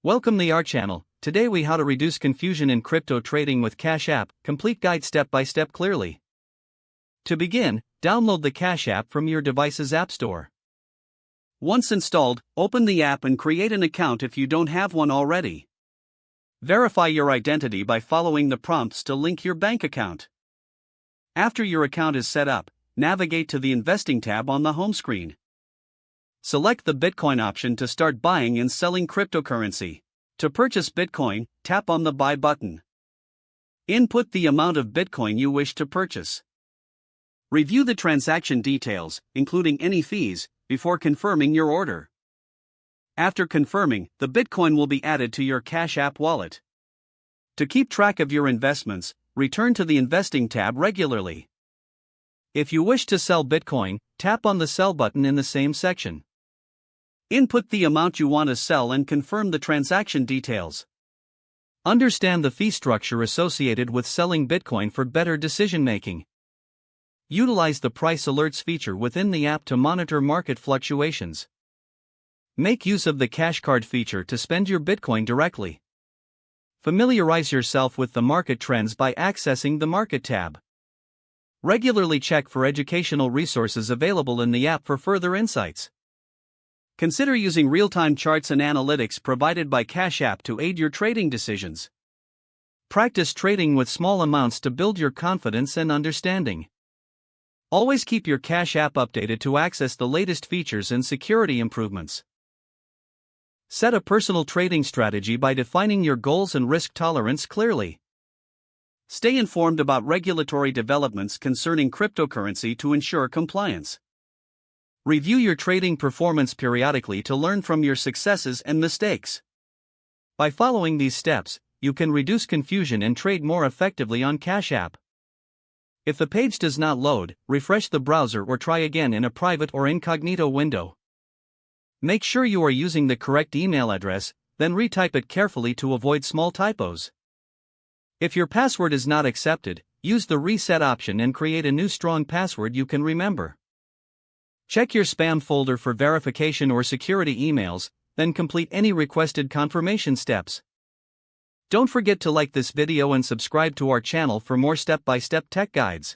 Welcome to our channel. Today we how to reduce confusion in crypto trading with Cash App, complete guide step by step clearly. To begin, download the Cash App from your device's app store. Once installed, open the app and create an account if you don't have one already. Verify your identity by following the prompts to link your bank account. After your account is set up, navigate to the Investing tab on the home screen. Select the Bitcoin option to start buying and selling cryptocurrency. To purchase Bitcoin, tap on the Buy button. Input the amount of Bitcoin you wish to purchase. Review the transaction details, including any fees, before confirming your order. After confirming, the Bitcoin will be added to your Cash App wallet. To keep track of your investments, return to the Investing tab regularly. If you wish to sell Bitcoin, tap on the Sell button in the same section. Input the amount you want to sell and confirm the transaction details. Understand the fee structure associated with selling Bitcoin for better decision making. Utilize the price alerts feature within the app to monitor market fluctuations. Make use of the Cash Card feature to spend your Bitcoin directly. Familiarize yourself with the market trends by accessing the Market tab. Regularly check for educational resources available in the app for further insights. Consider using real-time charts and analytics provided by Cash App to aid your trading decisions. Practice trading with small amounts to build your confidence and understanding. Always keep your Cash App updated to access the latest features and security improvements. Set a personal trading strategy by defining your goals and risk tolerance clearly. Stay informed about regulatory developments concerning cryptocurrency to ensure compliance. Review your trading performance periodically to learn from your successes and mistakes. By following these steps, you can reduce confusion and trade more effectively on Cash App. If the page does not load, refresh the browser or try again in a private or incognito window. Make sure you are using the correct email address, then retype it carefully to avoid small typos. If your password is not accepted, use the reset option and create a new strong password you can remember. Check your spam folder for verification or security emails, then complete any requested confirmation steps. Don't forget to like this video and subscribe to our channel for more step-by-step tech guides.